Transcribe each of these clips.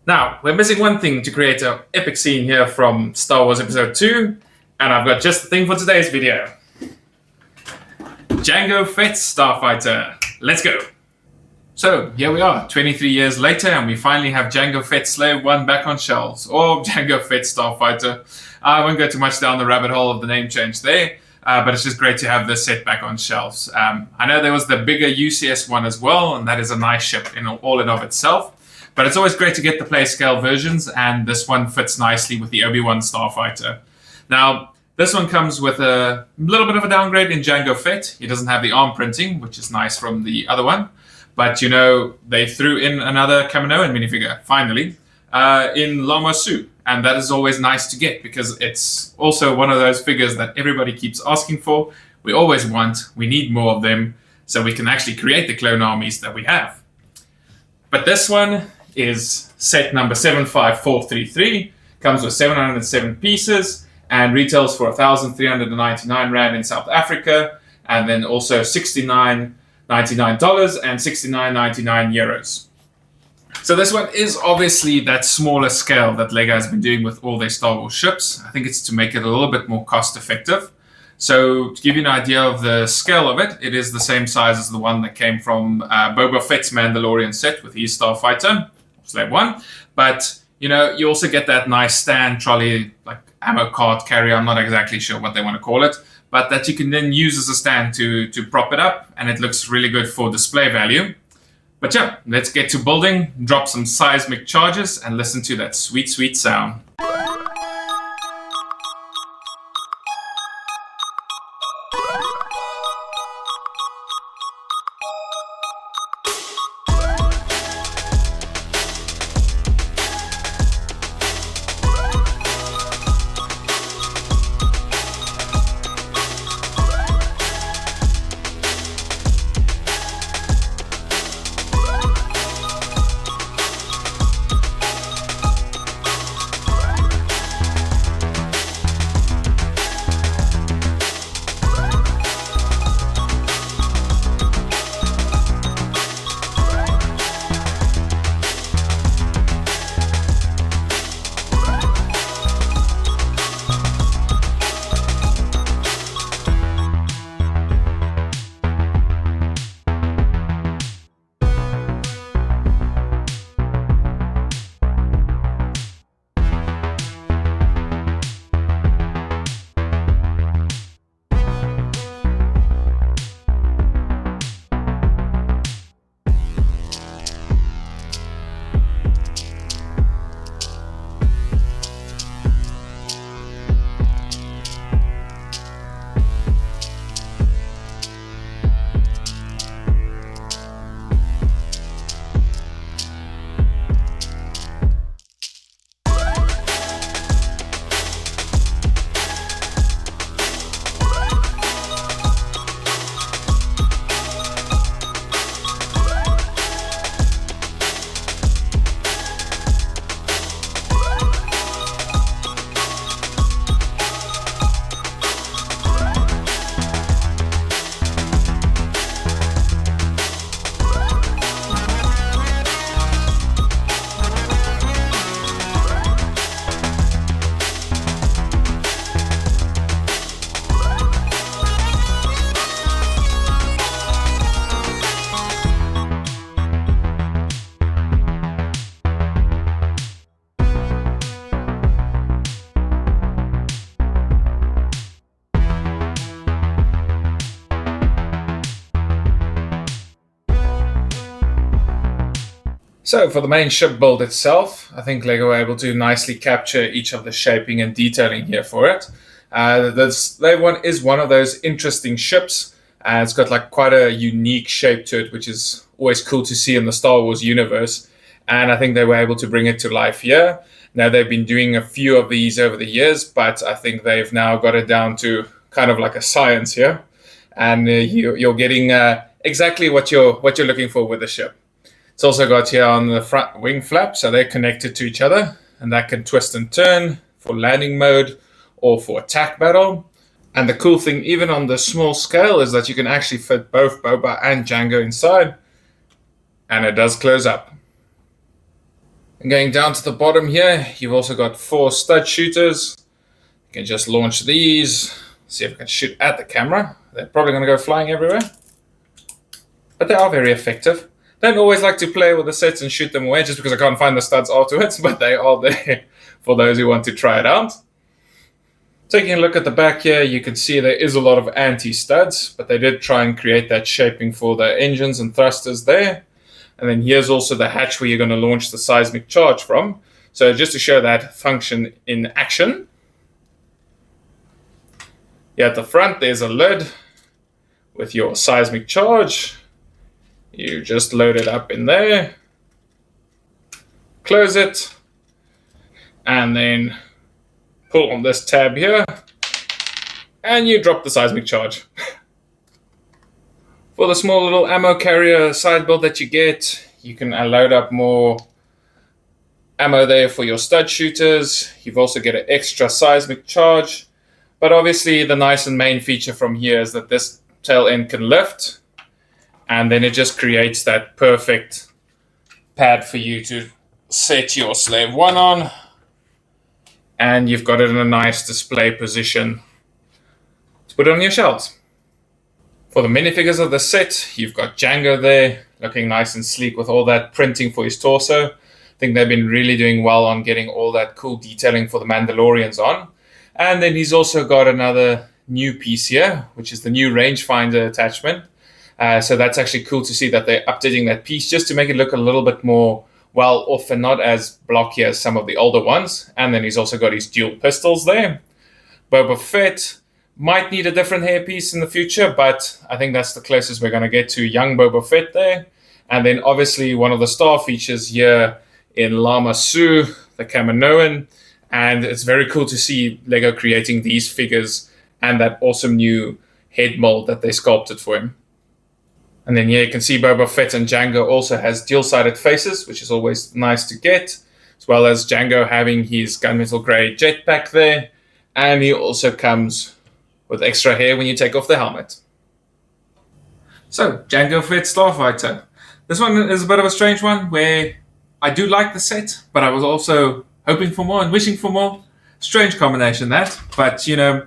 Now, we're missing one thing to create an epic scene here from Star Wars Episode 2, and I've got just the thing for today's video. Jango Fett Starfighter. Let's go! So, here we are, 23 years later, and we finally have Jango Fett Slave 1 back on shelves, or Jango Fett Starfighter. I won't go too much down the rabbit hole of the name change there, but it's just great to have this set back on shelves. I know there was the bigger UCS one as well, and that is a nice ship all in of itself. But it's always great to get the play scale versions, and this one fits nicely with the Obi-Wan Starfighter. Now, this one comes with a little bit of a downgrade in Jango Fett. He doesn't have the arm printing, which is nice from the other one. But, you know, they threw in another Kaminoan minifigure, finally, in Lama Su. And that is always nice to get, because it's also one of those figures that everybody keeps asking for. We always want, we need more of them, so we can actually create the clone armies that we have. But this one is set number 75433, comes with 707 pieces, and retails for 1,399 Rand in South Africa, and then also $69.99 and 69.99 euros. So this one is obviously that smaller scale that LEGO has been doing with all their Star Wars ships. I think it's to make it a little bit more cost effective. So to give you an idea of the scale of it, it is the same size as the one that came from Boba Fett's Mandalorian set with his Starfighter, Slave 1. But, you know, you also get that nice stand trolley, like ammo cart carrier, I'm not exactly sure what they want to call it, but that you can then use as a stand to prop it up, and it looks really good for display value. But yeah, let's get to building, drop some seismic charges, and listen to that sweet, sweet sound. So for the main ship build itself, I think LEGO were able to nicely capture each of the shaping and detailing here for it. The Slave One is one of those interesting ships. It's got like quite a unique shape to it, which is always cool to see in the Star Wars universe. And I think they were able to bring it to life here. Now they've been doing a few of these over the years, but I think they've now got it down to kind of like a science here. And you're getting exactly what you're looking for with the ship. It's also got here on the front wing flap, so they're connected to each other, and that can twist and turn for landing mode or for attack battle. And the cool thing, even on the small scale, is that you can actually fit both Boba and Jango inside, and it does close up. And going down to the bottom here, you've also got 4 stud shooters. You can just launch these, see if I can shoot at the camera. They're probably going to go flying everywhere, but they are very effective. Don't always like to play with the sets and shoot them away just because I can't find the studs afterwards, but they are there for those who want to try it out. Taking a look at the back here, you can see there is a lot of anti-studs, but they did try and create that shaping for the engines and thrusters there. And then here's also the hatch where you're going to launch the seismic charge from. So just to show that function in action, here at the front there's a lid with your seismic charge. You just load it up in there, close it, and then pull on this tab here, and you drop the seismic charge. For the small little ammo carrier side build that you get, you can load up more ammo there for your stud shooters. You've also get an extra seismic charge, but obviously the nice and main feature from here is that this tail end can lift, and then it just creates that perfect pad for you to set your Slave 1 on, and you've got it in a nice display position to put on your shelves. For the minifigures of the set, you've got Jango there, looking nice and sleek with all that printing for his torso. I think they've been really doing well on getting all that cool detailing for the Mandalorians on. And then he's also got another new piece here, which is the new rangefinder attachment. So that's actually cool to see that they're updating that piece just to make it look a little bit more well off and not as blocky as some of the older ones. And then he's also got his dual pistols there. Boba Fett might need a different hairpiece in the future, but I think that's the closest we're going to get to young Boba Fett there. And then obviously one of the star features here in Lama Su, the Kaminoan. And it's very cool to see Lego creating these figures and that awesome new head mold that they sculpted for him. And then here you can see Boba Fett and Jango also has dual-sided faces, which is always nice to get, as well as Jango having his gunmetal grey jetpack there. And he also comes with extra hair when you take off the helmet. So, Jango Fett Starfighter. This one is a bit of a strange one where I do like the set, but I was also hoping for more and wishing for more. Strange combination that, but you know,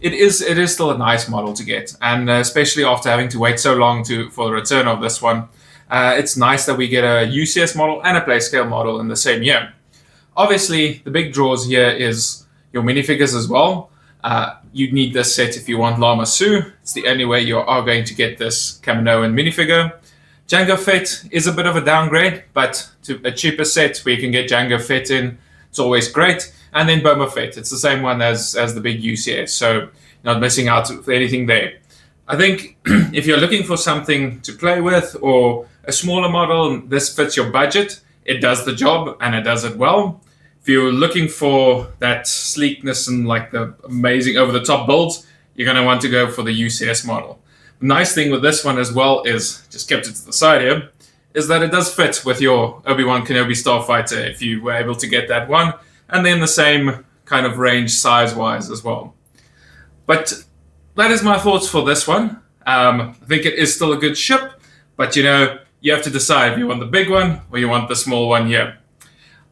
it is still a nice model to get, and especially after having to wait so long for the return of this one, it's nice that we get a UCS model and a Playscale model in the same year. Obviously, the big draws here is your minifigures as well. You need this set if you want Lama Su. It's the only way you are going to get this Kaminoan minifigure. Jango Fett is a bit of a downgrade, but to a cheaper set where you can get Jango Fett in, it's always great. And then Boba Fett, it's the same one as the big UCS, so you're not missing out with anything there. I think if you're looking for something to play with or a smaller model, this fits your budget. It does the job and it does it well. If you're looking for that sleekness and like the amazing over-the-top builds, you're going to want to go for the UCS model. The nice thing with this one as well is, just kept it to the side here, is that it does fit with your Obi-Wan Kenobi Starfighter if you were able to get that one, and then the same kind of range size-wise as well. But that is my thoughts for this one. I think it is still a good ship, but you know, you have to decide if you want the big one or you want the small one here.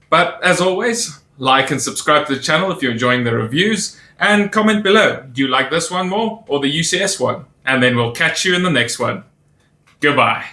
But as always, like and subscribe to the channel if you're enjoying the reviews, and comment below, do you like this one more or the UCS one? And then we'll catch you in the next one. Goodbye.